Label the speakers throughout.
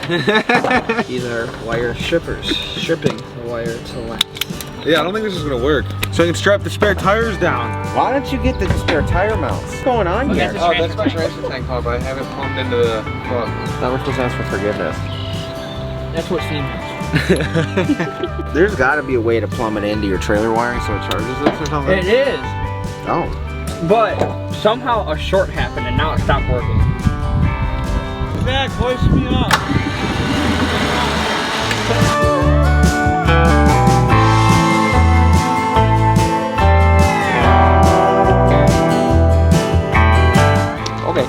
Speaker 1: These are wire strippers, stripping the wire to length.
Speaker 2: Yeah, I don't think this is gonna work. So I can strap the spare tires down.
Speaker 3: Why don't you get the spare tire mounts? What's going on here?
Speaker 2: Oh, that's my transfer tank pump. I have it plumbed into the plug.
Speaker 3: Now we're supposed to ask for forgiveness.
Speaker 1: That's what Sema is.
Speaker 3: There's got to be a way to plumb it into your trailer wiring so it charges this or something.
Speaker 1: It is.
Speaker 3: Oh.
Speaker 1: But somehow a short happened and now it stopped working.
Speaker 2: Back, hoist me up.
Speaker 3: Okay.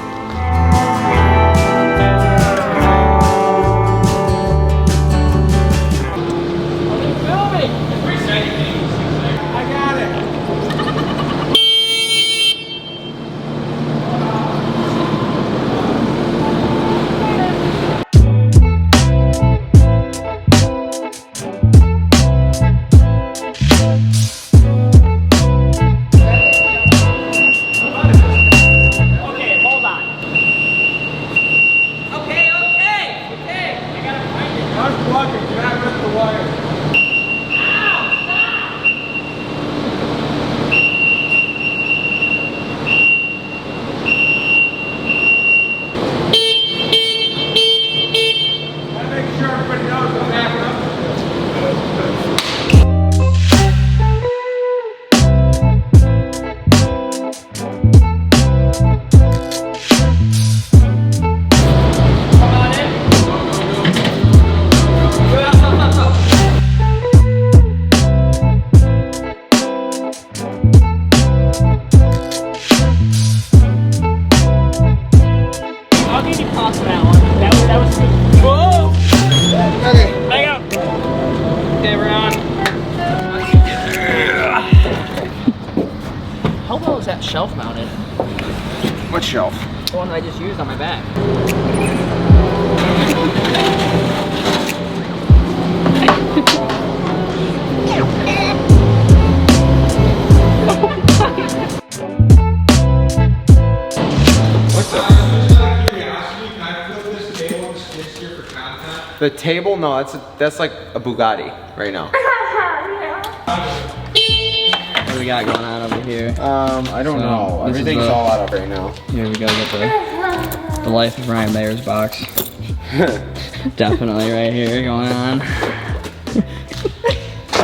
Speaker 1: That shelf mounted.
Speaker 3: What shelf?
Speaker 1: The one that I just used on my back.
Speaker 3: What's up? The table? No, that's like a Bugatti right now.
Speaker 1: What do we got going on over here?
Speaker 3: I don't know. Everything's all out of right now.
Speaker 1: Here we go, get the Life of Ryan Mayer's box. Definitely right here going on.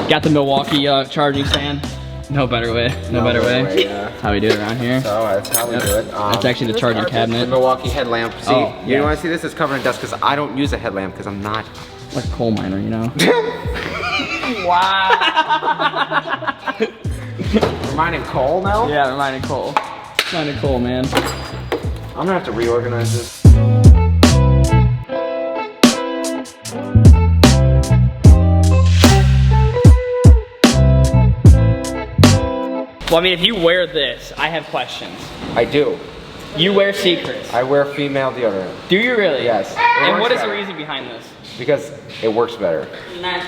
Speaker 1: Got the Milwaukee charging stand. No better way. No better way.
Speaker 3: Yeah.
Speaker 1: That's how we do it around here.
Speaker 3: So that's how we do it.
Speaker 1: That's actually the charging
Speaker 3: The
Speaker 1: cabinet.
Speaker 3: Milwaukee headlamp. See,
Speaker 1: Oh,
Speaker 3: you
Speaker 1: yeah.
Speaker 3: want to see this? It's covered in dust because I don't use a headlamp because I'm not.
Speaker 1: Like a coal miner, you know?
Speaker 3: Wow. We're mining coal now?
Speaker 1: Yeah, we're mining coal. Mining coal, man.
Speaker 3: I'm gonna have to reorganize this.
Speaker 1: Well, I mean, if you wear this, I have questions.
Speaker 3: I do.
Speaker 1: You wear Secrets.
Speaker 3: I wear female deodorant.
Speaker 1: Do you really?
Speaker 3: Yes.
Speaker 1: And what is the
Speaker 3: better.
Speaker 1: reason behind this?
Speaker 3: Because it works better.
Speaker 1: Nice.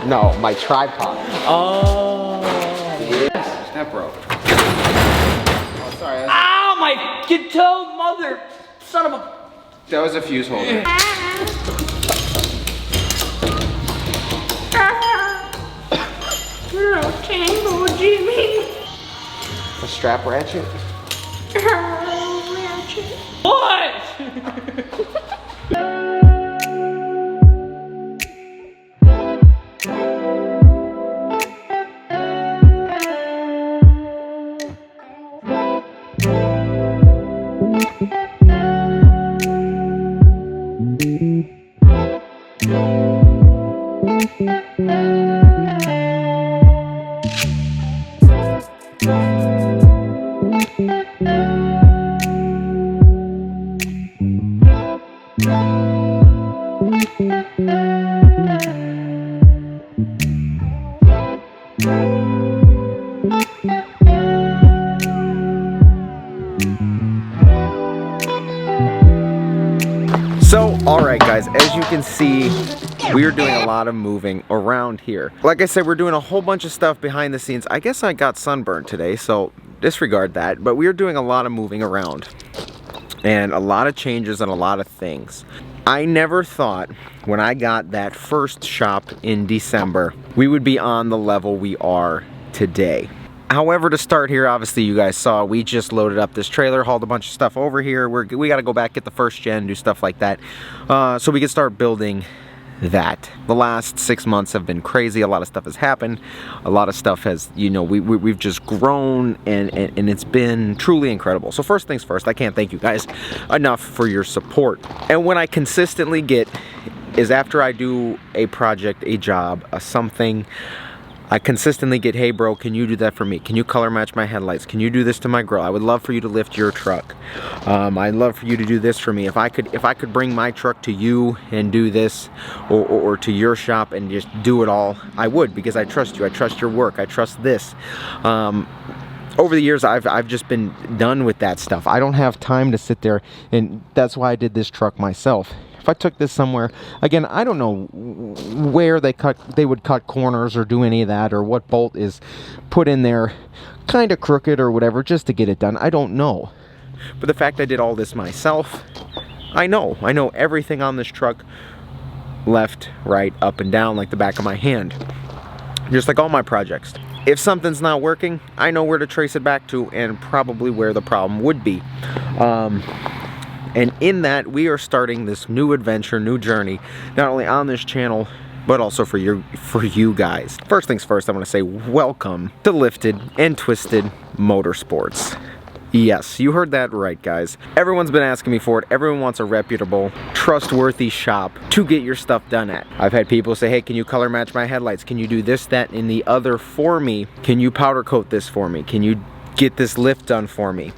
Speaker 3: No, my tripod.
Speaker 1: Oh.
Speaker 3: That broke. Oh, sorry.
Speaker 1: Ow, my toe mother, son of a.
Speaker 3: That was a fuse holder.
Speaker 4: Tango, Jimmy.
Speaker 3: A strap ratchet?
Speaker 1: What?
Speaker 3: We are doing a lot of moving around here. Like I said, we're doing a whole bunch of stuff behind the scenes. I guess I got sunburned today, so disregard that. But we are doing a lot of moving around and a lot of changes and a lot of things. I never thought when I got that first shop in December, we would be on the level we are today. However, to start here, obviously you guys saw we just loaded up this trailer, hauled a bunch of stuff over here. We got to go back, get the first gen, do stuff like that, so we can start building that. The last 6 months have been crazy. A lot of stuff has happened. A lot of stuff has, you know, we've just grown, and it's been truly incredible. So first things first, I can't thank you guys enough for your support. And when I consistently get is after I do a project, a job, a something, I consistently get, hey bro, can you do that for me? Can you color match my headlights? Can you do this to my grill? I would love for you to lift your truck. I'd love for you to do this for me. If I could bring my truck to you and do this, or to your shop and just do it all, I would, because I trust you. I trust your work. I trust this. Over the years, I've just been done with that stuff. I don't have time to sit there, and that's why I did this truck myself. If I took this somewhere, again, I don't know where they would cut corners or do any of that, or what bolt is put in there kind of crooked or whatever just to get it done. I don't know. But the fact I did all this myself, I know everything on this truck, left, right, up and down like the back of my hand. Just like all my projects. If something's not working, I know where to trace it back to and probably where the problem would be. And in that, we are starting this new adventure, new journey, not only on this channel, but also for you guys. First things first, I want to say welcome to Lifted and Twisted Motorsports. Yes, you heard that right, guys. Everyone's been asking me for it. Everyone wants a reputable, trustworthy shop to get your stuff done at. I've had people say, hey, can you color match my headlights? Can you do this, that, and the other for me? Can you powder coat this for me? Can you get this lift done for me?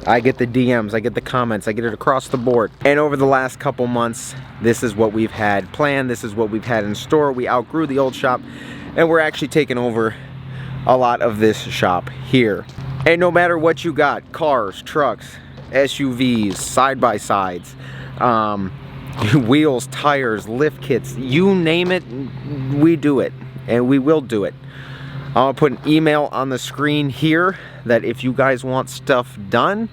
Speaker 3: I get the DMs, I get the comments, I get it across the board. And over the last couple months, this is what we've had planned, this is what we've had in store. We outgrew the old shop, and we're actually taking over a lot of this shop here. And no matter what you got, cars, trucks, SUVs, side-by-sides, wheels, tires, lift kits, you name it, we do it, and we will do it. I'll put an email on the screen here that if you guys want stuff done,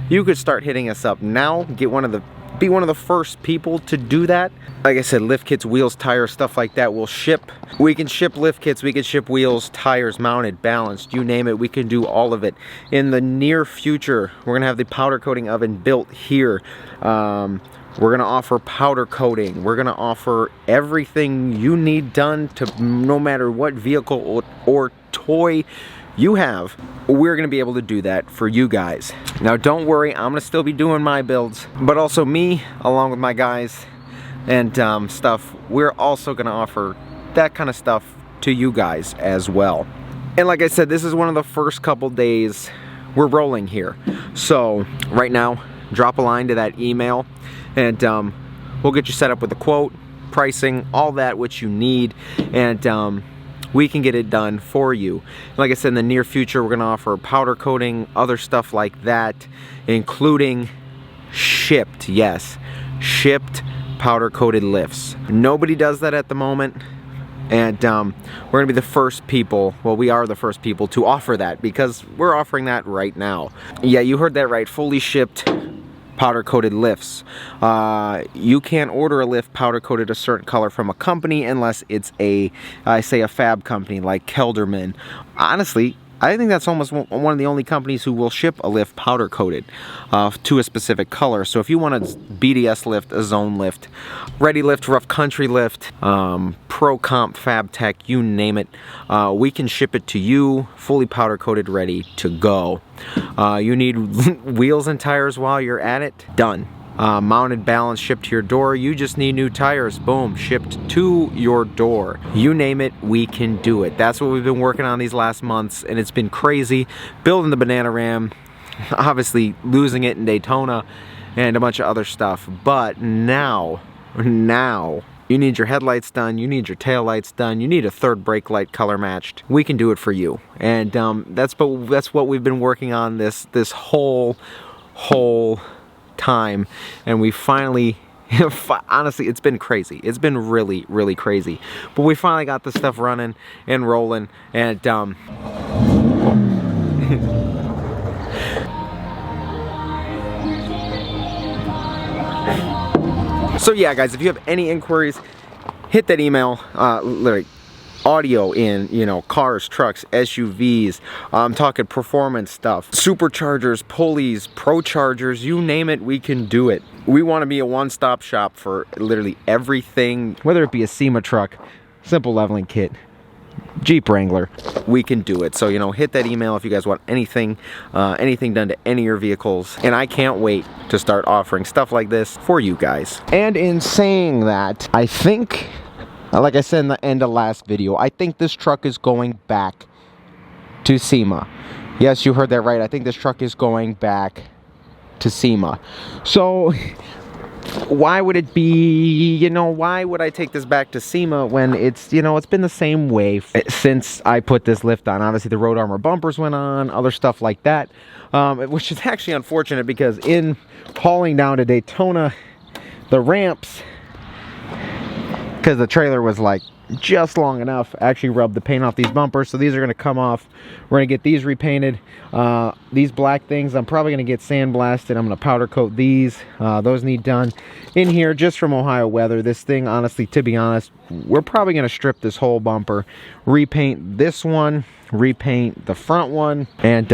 Speaker 3: you could start hitting us up now. Be one of the first people to do that. Like I said, lift kits, wheels, tires, stuff like that we'll ship. We can ship lift kits, we can ship wheels, tires, mounted, balanced, you name it, we can do all of it. In the near future, we're gonna have the powder coating oven built here. We're gonna offer powder coating. We're gonna offer everything you need done to no matter what vehicle or toy you have. We're gonna be able to do that for you guys. Now don't worry, I'm gonna still be doing my builds, but also me, along with my guys and stuff, we're also gonna offer that kind of stuff to you guys as well. And like I said, this is one of the first couple days we're rolling here. So right now, drop a line to that email, and we'll get you set up with a quote, pricing, all that which you need, and we can get it done for you. Like I said, in the near future, we're gonna offer powder coating, other stuff like that, including shipped, yes, shipped powder coated lifts. Nobody does that at the moment, and we're gonna be the first people, well, we are the first people to offer that, because we're offering that right now. Yeah, you heard that right, fully shipped powder coated lifts. You can't order a lift powder coated a certain color from a company unless it's a fab company like Kelderman. Honestly, I think that's almost one of the only companies who will ship a lift powder coated to a specific color. So if you want a BDS lift, a zone lift, ready lift, rough country lift, pro comp, fab tech, you name it, we can ship it to you fully powder coated, ready to go. You need wheels and tires while you're at it, done. Mounted, balance, shipped to your door. You just need new tires, boom, shipped to your door. You name it, we can do it. That's what we've been working on these last months, and it's been crazy. Building the Banana Ram, obviously losing it in Daytona, and a bunch of other stuff. But now, you need your headlights done, you need your taillights done, you need a third brake light color matched. We can do it for you. And that's what we've been working on this whole time, and we finally Honestly, it's been crazy. It's been really, really crazy. But we finally got this stuff running and rolling, and so yeah, guys, if you have any inquiries, hit that email. Literally, audio in, you know, cars, trucks, SUVs. I'm talking performance stuff, superchargers, pulleys, pro chargers, you name it, we can do it. We want to be a one-stop shop for literally everything, whether it be a Sema truck, simple leveling kit, Jeep Wrangler, we can do it. So, you know, hit that email if you guys want anything anything done to any of your vehicles, and I can't wait to start offering stuff like this for you guys. And in saying that, I think, like I said in the end of last video, I think this truck is going back to Sema. Yes, you heard that right. I think this truck is going back to Sema. So why would it be, you know, why would I take this back to Sema when it's, you know, it's been the same way since I put this lift on. Obviously the road armor bumpers went on, other stuff like that, which is actually unfortunate because in hauling down to Daytona, the ramps, because the trailer was like just long enough, actually rubbed the paint off these bumpers, so these are going to come off. We're going to get these repainted. These black things I'm probably going to get sandblasted. I'm going to powder coat these. Those need done in here just from Ohio weather. This thing, honestly, to be honest, we're probably going to strip this whole bumper, repaint this one, repaint the front one, and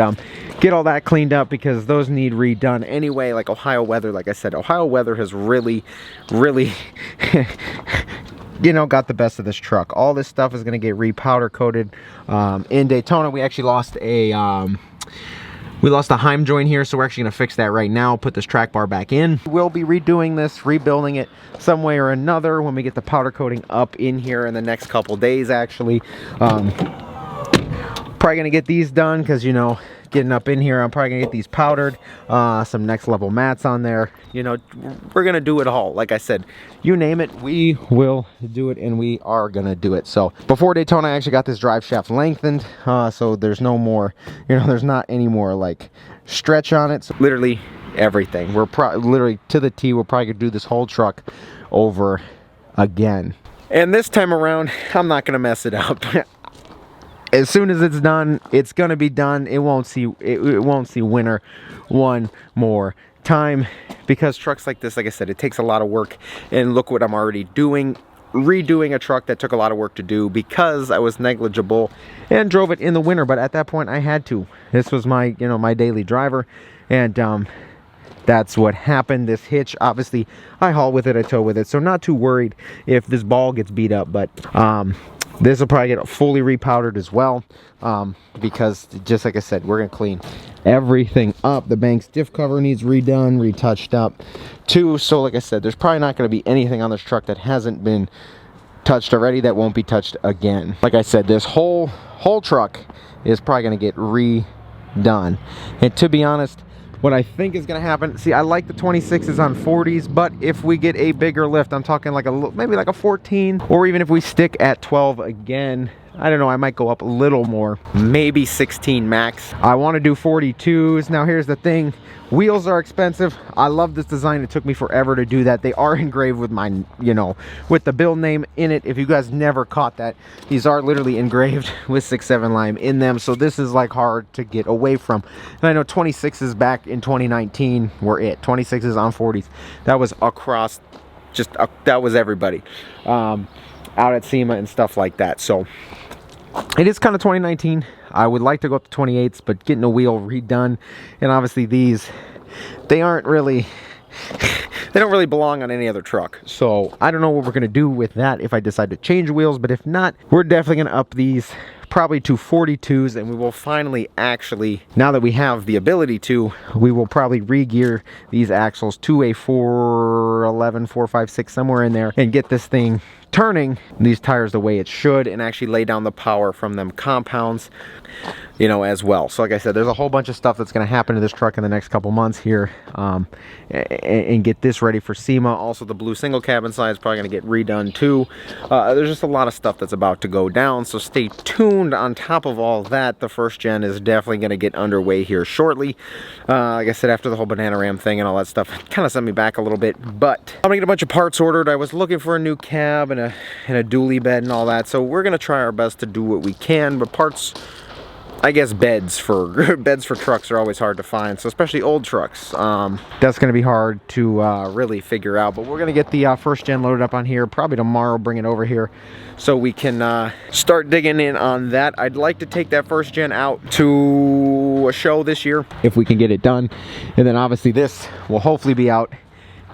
Speaker 3: get all that cleaned up because those need redone anyway. Like Ohio weather, like I said, Ohio weather has really you know, got the best of this truck. All this stuff is going to get repowder coated. In Daytona, we actually lost a Heim joint here, so we're actually going to fix that right now, put this track bar back in. We'll be redoing this, rebuilding it some way or another when we get the powder coating up in here in the next couple days, actually. Probably going to get these done because, you know, getting up in here, I'm probably going to get these powdered, some next level mats on there. You know, we're going to do it all. Like I said, you name it, we will do it, and we are going to do it. So before Daytona, I actually got this drive shaft lengthened, so there's no more, you know, there's not any more like stretch on it. So literally everything. We're literally to the T. We're probably going to do this whole truck over again. And this time around, I'm not going to mess it up. As soon as it's done, it's gonna be done. It won't see winter one more time because trucks like this, like I said, it takes a lot of work. And look what I'm already doing, redoing a truck that took a lot of work to do because I was negligible and drove it in the winter. But at that point, I had to. This was my, you know, my daily driver, and that's what happened. This hitch, obviously, I haul with it, I tow with it, so not too worried if this ball gets beat up. But this will probably get fully repowdered as well, because just like I said, we're gonna clean everything up. The bank's diff cover needs redone, retouched up too. So like I said, there's probably not gonna be anything on this truck that hasn't been touched already that won't be touched again. Like I said, this whole truck is probably gonna get redone. And to be honest, what I think is going to happen, see, I like the 26s on 40s, but if we get a bigger lift, I'm talking like maybe like a 14, or even if we stick at 12 again, I don't know, I might go up a little more, maybe 16 max. I want to do 42s. Now here's the thing, wheels are expensive. I love this design. It took me forever to do that. They are engraved with my, you know, with the build name in it. If you guys never caught that, these are literally engraved with 6.7 lime in them, so this is like hard to get away from. And I know 26s back in 2019 were it. 26s on 40s, that was across, just that was everybody out at Sema and stuff like that. So it is kind of 2019. I would like to go up to 28s, but getting a wheel redone, and obviously these, they aren't really, they don't really belong on any other truck. So I don't know what we're gonna do with that if I decide to change wheels, but if not, we're definitely gonna up these probably to 42s, and we will finally actually, now that we have the ability to, we will probably re-gear these axles to a 411, 456, somewhere in there, and get this thing turning these tires the way it should and actually lay down the power from them compounds, you know, as well. So like I said, there's a whole bunch of stuff that's going to happen to this truck in the next couple months here, and get this ready for Sema. Also, the blue single cabin side is probably going to get redone too. There's just a lot of stuff that's about to go down, so stay tuned. On top of all that, the first gen is definitely going to get underway here shortly. Like I said, after the whole banana ram thing and all that stuff, it kind of sent me back a little bit, but I'm going to get a bunch of parts ordered. I was looking for a new cab and a dually bed and all that, so we're going to try our best to do what we can, but parts, I guess beds for trucks are always hard to find, so especially old trucks. That's going to be hard to really figure out, but we're going to get the first gen loaded up on here probably tomorrow, bring it over here so we can start digging in on that. I'd like to take that first gen out to a show this year if we can get it done, and then obviously this will hopefully be out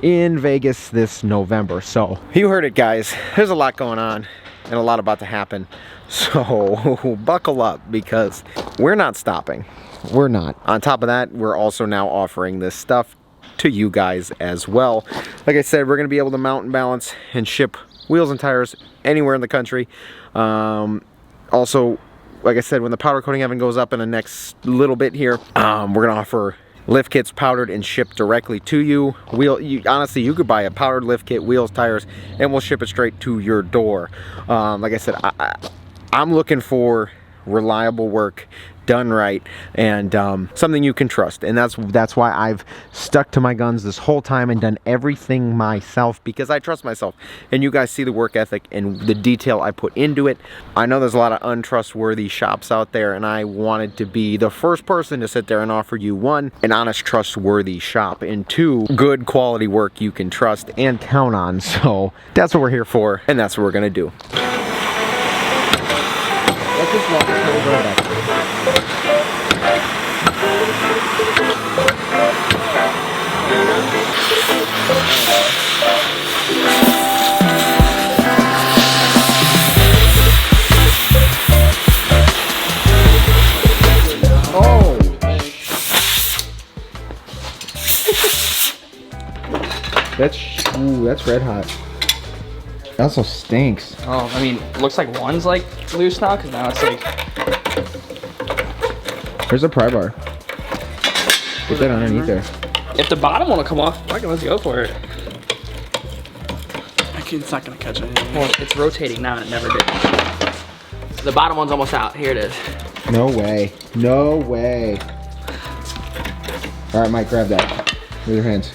Speaker 3: in Vegas this November. So you heard it, guys, there's a lot going on and a lot about to happen, so buckle up because we're not stopping. We're not. On top of that, we're also now offering this stuff to you guys as well. Like I said, we're going to be able to mount and balance and ship wheels and tires anywhere in the country. Also, like I said, when the powder coating oven goes up in the next little bit here, we're going to offer lift kits powdered and shipped directly to you. Honestly, you could buy a powdered lift kit, wheels, tires, and we'll ship it straight to your door. Like I said, I'm looking for reliable work done right, and something you can trust, and that's why I've stuck to my guns this whole time and done everything myself, because I trust myself, and you guys see the work ethic and the detail I put into it. I know there's a lot of untrustworthy shops out there, and I wanted to be the first person to sit there and offer you, one, an honest, trustworthy shop, and two, good quality work you can trust and count on. So that's what we're here for, and that's what we're gonna do. Let's just walk this Oh! That's red hot. That also stinks.
Speaker 1: Oh, I mean, looks like one's like loose now, because now it's like...
Speaker 3: There's a pry bar. Get that underneath there.
Speaker 1: If the bottom one will come off, fucking let's go for it.
Speaker 5: It's not gonna catch anything.
Speaker 1: Well, it's rotating now, and it never did. The bottom one's almost out. Here it is.
Speaker 3: No way. No way. All right, Mike, grab that with your hands.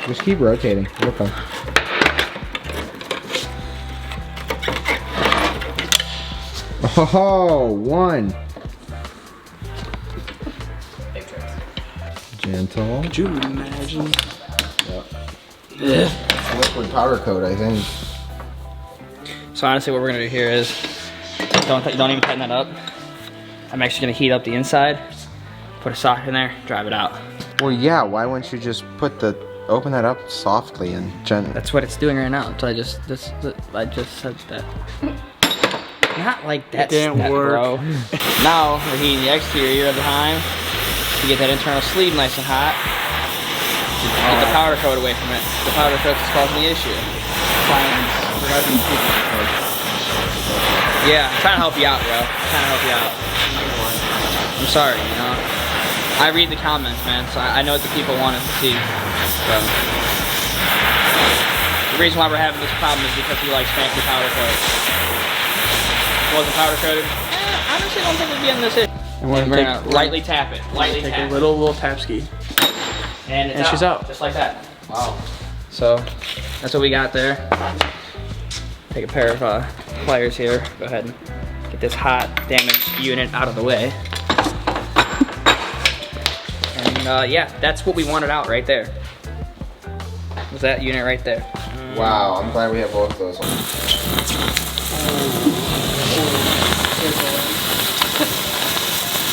Speaker 3: Just keep rotating. It'll come. Oh, one.
Speaker 1: Big tricks.
Speaker 3: Gentle.
Speaker 5: Could you imagine?
Speaker 3: Yep. Liquid powder coat, I think.
Speaker 1: So honestly, what we're gonna do here is don't even tighten that up. I'm actually gonna heat up the inside, put a socket in there, drive it out.
Speaker 3: Well, yeah. Why wouldn't you just open that up softly and gently?
Speaker 1: That's what it's doing right now. So I just said that. Not like that.
Speaker 5: It didn't work.
Speaker 1: Bro. Now we're heating the exterior of the Heim to get that internal sleeve nice and hot. Get the powder coat away from it. The powder coat is causing the issue. Yeah, I'm trying to help you out, bro. I'm sorry, you know. I read the comments, man, so I know what the people want us to see. So. The reason why we're having this problem is because he likes fancy powder coats. Wasn't powder coated? I honestly don't think we'd be in this issue. And we're gonna lightly tap it. Lightly
Speaker 5: Take
Speaker 1: tap
Speaker 5: a little tap ski.
Speaker 1: And
Speaker 5: And she's out.
Speaker 1: Just like that. Wow. So, that's what we got there. Take a pair of pliers here. Go ahead and get this hot, damaged unit out of the way. And yeah, that's what we wanted out right there. Was that unit right there.
Speaker 3: Wow, I'm glad we have both of those ones.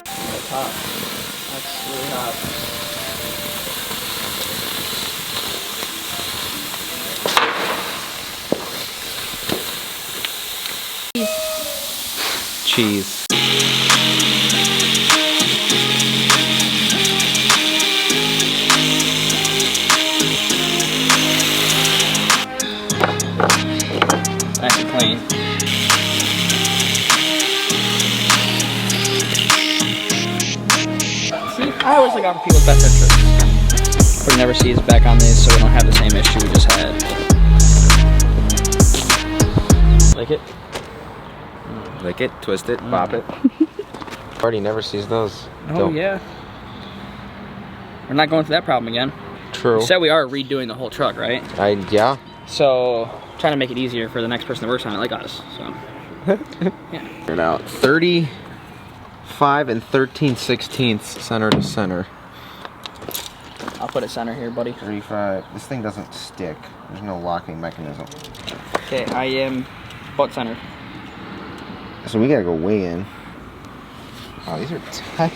Speaker 1: That's hot. That's really hot.
Speaker 3: Cheese.
Speaker 1: Nice and clean. See, I always look out for people's best interests. Putting never sees back on these so we don't have the same issue we just had. Like it?
Speaker 3: Lick it, twist it, pop it. Party never sees those.
Speaker 1: Oh yeah. We're not going through that problem again.
Speaker 3: True.
Speaker 1: You said we are redoing the whole truck, right?
Speaker 3: Yeah.
Speaker 1: So, trying to make it easier for the next person that works on it, like us. So, yeah.
Speaker 3: Figure it out. 35 and 13/16 center to center.
Speaker 1: I'll put it center here, buddy.
Speaker 3: 35. This thing doesn't stick. There's no locking mechanism.
Speaker 1: Okay, I am butt center.
Speaker 3: So we gotta go way in. Oh, these are tight.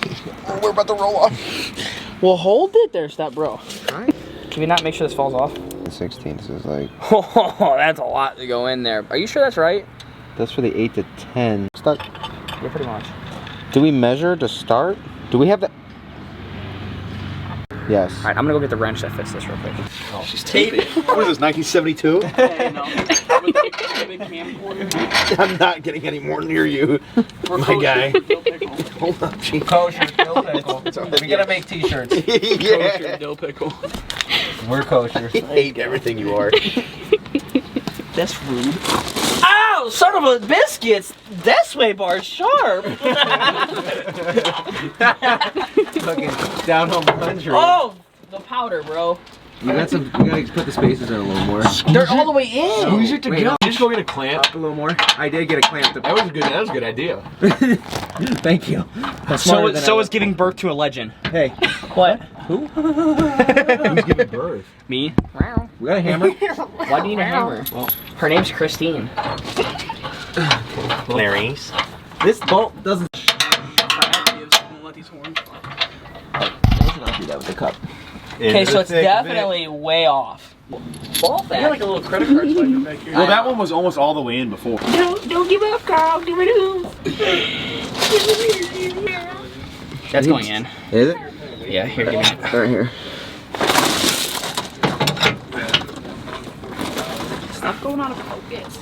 Speaker 3: Oh, we're about to roll off.
Speaker 1: Well, hold it there, step bro.
Speaker 3: Right.
Speaker 1: Can we not make sure this falls off?
Speaker 3: 16th is like.
Speaker 1: Oh, that's a lot to go in there. Are you sure that's right?
Speaker 3: That's for the 8 to 10. Stuck.
Speaker 1: Yeah, pretty much.
Speaker 3: Do we measure to start? Do we have that? Yes.
Speaker 1: All right, I'm gonna go get the wrench that fits this real quick.
Speaker 2: Oh, she's taping. What is this, 1972?
Speaker 5: Hey, no. With the camcorder.
Speaker 2: I'm not getting any more near you, my guy. Hold up, Chief.
Speaker 3: Kosher dill pickle. We gotta make t-shirts.
Speaker 5: Kosher dill pickle.
Speaker 3: We're kosher.
Speaker 2: I hate everything you are.
Speaker 1: That's rude. Ow, son of a biscuits! That sway bar's sharp.
Speaker 3: Fucking down home country.
Speaker 1: Oh, the powder, bro.
Speaker 3: You gotta put the spaces in a little more.
Speaker 1: They're all the way in.
Speaker 2: Squeeze it together.
Speaker 6: Just go get a clamp.
Speaker 3: Up a little more. I did get a clamp.
Speaker 6: That was a good idea.
Speaker 3: Thank you.
Speaker 1: So is giving birth to a legend.
Speaker 3: Hey,
Speaker 1: What?
Speaker 3: who?
Speaker 6: Who's giving birth?
Speaker 1: Me?
Speaker 3: We got a hammer.
Speaker 1: Why do you need a hammer? Well, her name's Christine.
Speaker 6: Clarice.
Speaker 3: This bolt doesn't.
Speaker 5: Won't let these horns fly.
Speaker 3: Let's not do that with the cup.
Speaker 1: Okay, so it's definitely way off. Ball
Speaker 5: I
Speaker 1: that.
Speaker 5: got like a little credit card swiping back here.
Speaker 2: Well, that one was almost all the way in before.
Speaker 4: Don't give up, Carl. Give it to him.
Speaker 1: That's going in.
Speaker 3: Is it?
Speaker 1: Yeah, here, give me it.
Speaker 3: Right here.
Speaker 4: Stop going out of focus.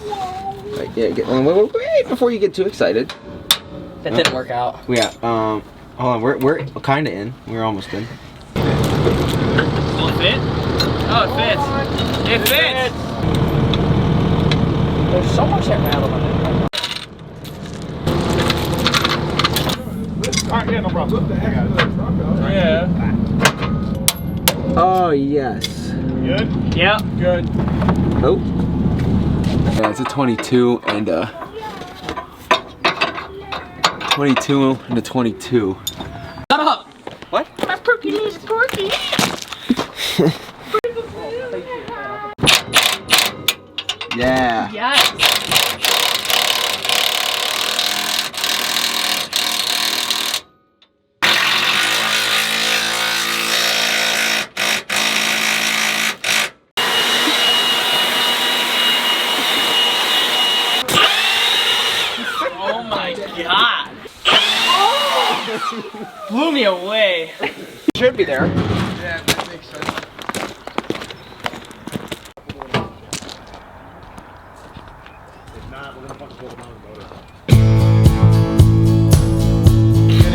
Speaker 3: Right, yeah, wait, before you get too excited.
Speaker 1: That didn't work out.
Speaker 3: Yeah, hold on, we're kinda in. We're almost in.
Speaker 1: Will it fit? Oh, it fits. It fits. There's so much that rattle on it.
Speaker 2: Alright, yeah, no problem.
Speaker 5: Yeah.
Speaker 3: Oh, yes.
Speaker 2: Good?
Speaker 1: Yep.
Speaker 5: Good.
Speaker 3: Oh. Yeah, it's a 22 and a 22 and a 22.
Speaker 1: Shut up.
Speaker 3: What?
Speaker 4: My perky is porky.
Speaker 3: Yeah.
Speaker 4: Yes.
Speaker 1: Oh my god. Blew me away. Should be there.
Speaker 5: Yeah, that makes sense.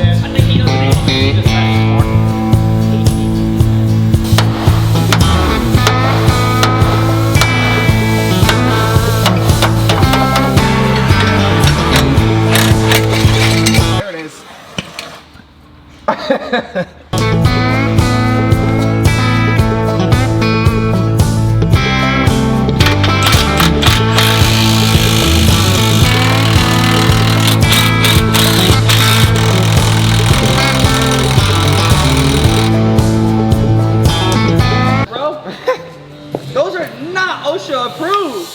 Speaker 1: I think he doesn't know. He just
Speaker 2: There it is.
Speaker 1: bro, those are not OSHA approved.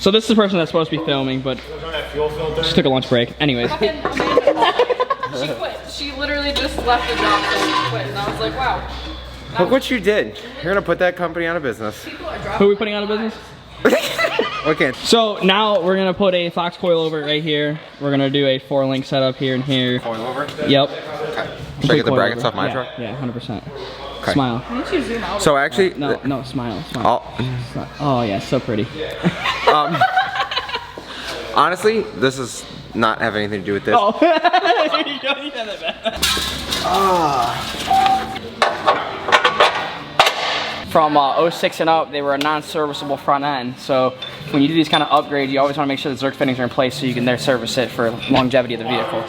Speaker 1: So this is the person that's supposed to be filming, but she took a lunch break. Anyways.
Speaker 7: She quit. She literally just left the job and quit. And I was like, wow.
Speaker 3: Look what you did. You're gonna put that company out of business.
Speaker 7: People are
Speaker 1: Who are
Speaker 7: dropping
Speaker 1: we putting out of business?
Speaker 3: Okay.
Speaker 1: So now we're gonna put a Fox coil over it right here. We're gonna do a 4-link setup here and here.
Speaker 3: Coil over?
Speaker 1: Yep.
Speaker 3: Okay. Should I get the brackets off my truck?
Speaker 1: Yeah, 100%.
Speaker 3: Okay.
Speaker 1: Smile.
Speaker 7: Why don't you zoom out?
Speaker 3: So actually,
Speaker 1: No, smile. Oh yeah, so pretty.
Speaker 3: honestly, this is not have anything to do with this.
Speaker 1: Oh. You don't need that. From 06 and up, they were a non-serviceable front end. So when you do these kind of upgrades, you always want to make sure the Zerk fittings are in place so you can there service it for longevity of the vehicle.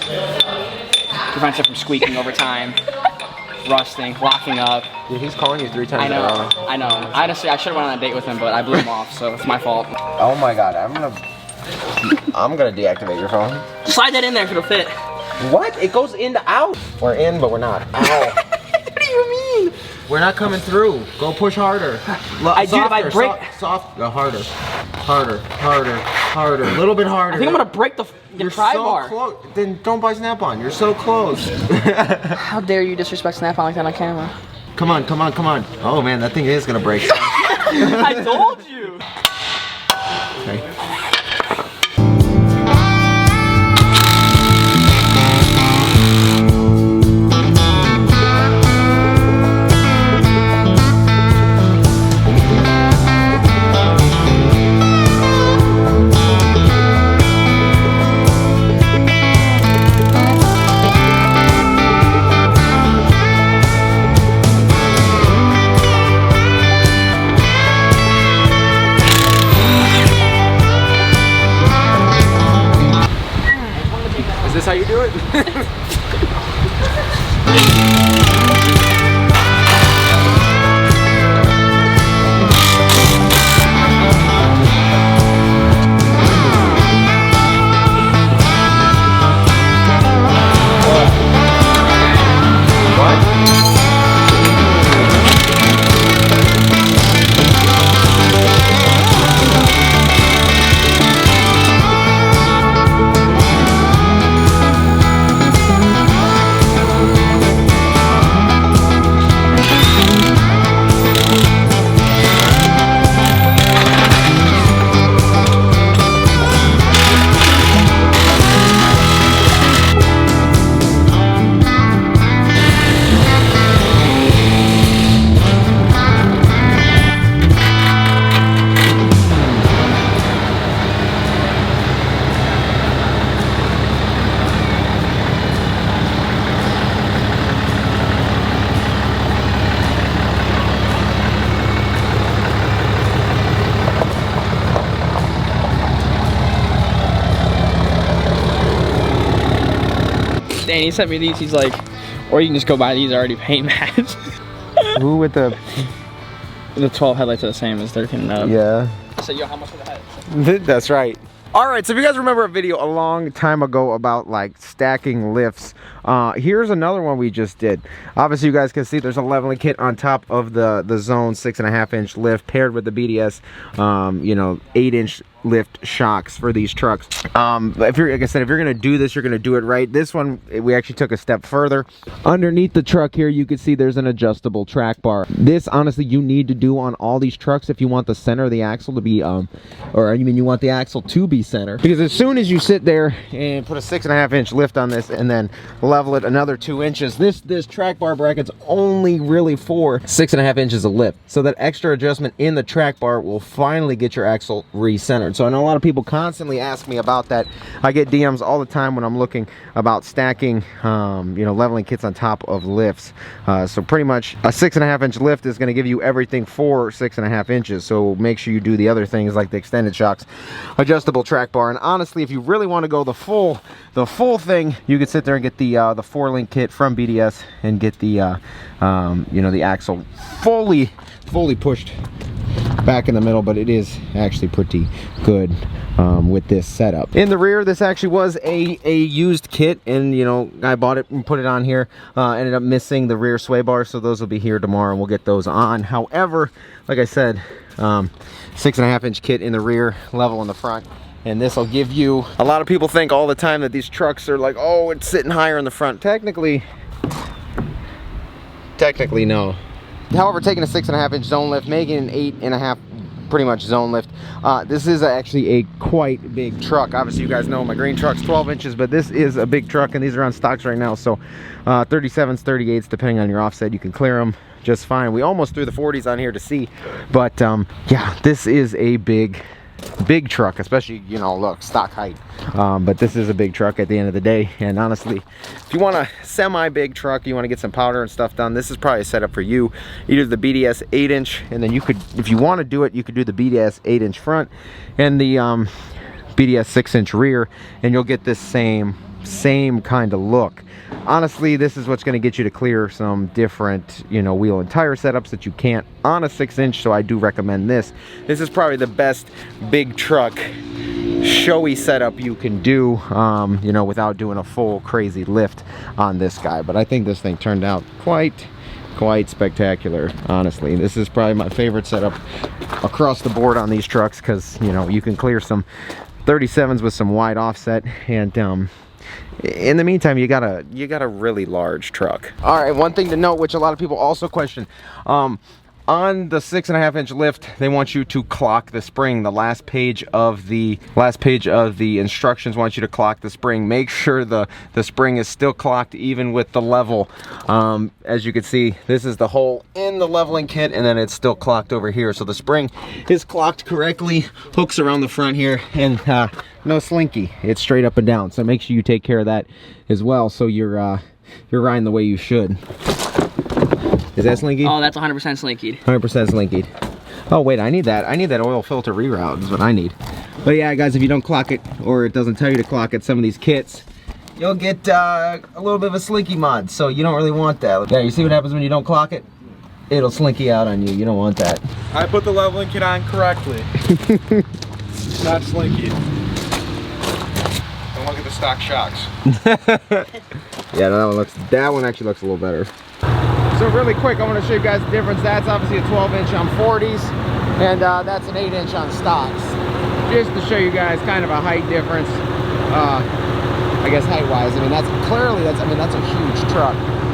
Speaker 1: Prevents it from squeaking over time, rusting, locking up.
Speaker 3: Yeah, he's calling you 3 times
Speaker 1: I
Speaker 3: in a row.
Speaker 1: know, I know. Honestly, I should have went on a date with him, but I blew him off, so it's my fault.
Speaker 3: Oh my god, I'm gonna deactivate your phone.
Speaker 1: Slide that in there if it'll fit.
Speaker 3: What? It goes in to out. We're in, but we're not. Ow.
Speaker 1: What do you mean?
Speaker 3: We're not coming through. Go push harder.
Speaker 1: I do if I break.
Speaker 3: Soft. Go harder. Harder. A little bit harder.
Speaker 1: I think I'm gonna break the
Speaker 3: You're
Speaker 1: pry
Speaker 3: so
Speaker 1: bar.
Speaker 3: close. Then don't buy Snap-on. You're so close.
Speaker 1: How dare you disrespect Snap-on like that on camera?
Speaker 3: Come on. Oh man, that thing is gonna break.
Speaker 1: I told you.
Speaker 3: Okay. Is this how you do it?
Speaker 1: Dan, he sent me these. He's like, or you can just go buy these already paint matched.
Speaker 3: Who with the?
Speaker 1: The 12 headlights are the same as 13 and up.
Speaker 3: Yeah.
Speaker 1: So yo, how much for the head?
Speaker 3: That's right. All right, so if you guys remember a video a long time ago about like stacking lifts, here's another one we just did. Obviously you guys can see there's a leveling kit on top of the Zone 6.5-inch lift paired with the BDS, you know, 8-inch lift shocks for these trucks. If you're, like I said, if you're gonna do this, you're gonna do it right. This one, we actually took a step further. Underneath the truck here, you can see there's an adjustable track bar. This, honestly, you need to do on all these trucks if you want the center of the axle to be, or you mean you want the axle to be center. Because as soon as you sit there and put a 6.5-inch lift on this and then level it another 2 inches, this track bar bracket's only really for 6.5 inches of lift. So that extra adjustment in the track bar will finally get your axle re-centered. So I know a lot of people constantly ask me about that. I get DMs all the time when I'm looking about stacking, you know, leveling kits on top of lifts. So pretty much a 6.5-inch lift is going to give you everything for 6.5 inches. So make sure you do the other things like the extended shocks, adjustable track bar, and honestly, if you really want to go the full thing, you could sit there and get the 4-link kit from BDS and get the you know, the axle fully pushed back in the middle, but it is actually pretty good with this setup. In the rear, this actually was a used kit, and you know, I bought it and put it on here. Ended up missing the rear sway bars, so those will be here tomorrow and we'll get those on. However, like I said, 6.5-inch kit in the rear, level in the front, and this will give you, a lot of people think all the time that these trucks are like, oh, it's sitting higher in the front. Technically no. However, taking a 6.5-inch zone lift, making an 8.5 pretty much zone lift. This is actually a quite big truck. Obviously you guys know my green truck's 12 inches, but this is a big truck, and these are on stocks right now. So 37s, 38s, depending on your offset, you can clear them just fine. We almost threw the 40s on here to see, but yeah, this is a big truck, especially, you know, look, stock height. But this is a big truck at the end of the day, and honestly, if you want a semi-big truck, you want to get some powder and stuff done, this is probably a setup for you. You do the BDS 8-inch, and then you could, if you want to do it, you could do the BDS 8-inch front and the BDS 6-inch rear, and you'll get this same kind of look. Honestly, this is what's going to get you to clear some different, you know, wheel and tire setups that you can't on a 6-inch, so I do recommend this. This is probably the best big truck showy setup you can do, you know, without doing a full crazy lift on this guy. But I think this thing turned out quite spectacular, honestly. This is probably my favorite setup across the board on these trucks, because, you know, you can clear some 37s with some wide offset, and in the meantime, you got a really large truck. All right, one thing to note, which a lot of people also question, on the 6.5-inch lift, they want you to clock the spring. The last page of the instructions wants you to clock the spring. Make sure the spring is still clocked, even with the level. As you can see, this is the hole in the leveling kit, and then it's still clocked over here. So the spring is clocked correctly, hooks around the front here, and no slinky. It's straight up and down. So make sure you take care of that as well, so you're riding the way you should. Is that slinky?
Speaker 1: Oh, that's 100% slinkied.
Speaker 3: 100% slinkied. Oh wait, I need that oil filter reroute is what I need. But yeah, guys, if you don't clock it, or it doesn't tell you to clock it, some of these kits, you'll get a little bit of a slinky mod. So you don't really want that. Yeah, you see what happens when you don't clock it? It'll slinky out on you. You don't want that.
Speaker 2: I put the leveling kit on correctly. Not slinky. Don't look at the stock shocks.
Speaker 3: Yeah, that one actually looks a little better. So really quick, I want to show you guys the difference. That's obviously a 12-inch on 40s, and that's an 8-inch on stocks. Just to show you guys kind of a height difference, I guess height-wise. I mean, that's a huge truck,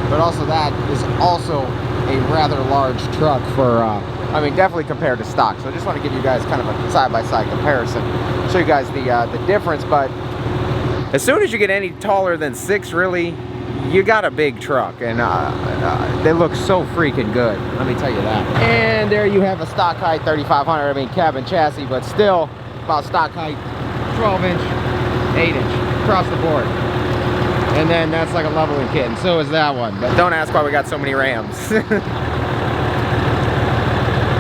Speaker 3: but also that is also a rather large truck for, I mean, definitely compared to stock. So I just want to give you guys kind of a side-by-side comparison, show you guys the difference. But as soon as you get any taller than 6, really, you got a big truck, and they look so freaking good, let me tell you that. And there you have a stock height 3500, I mean cabin chassis, but still about stock height 12-inch, 8-inch across the board. And then that's like a leveling kit, and so is that one. But don't ask why we got so many Rams.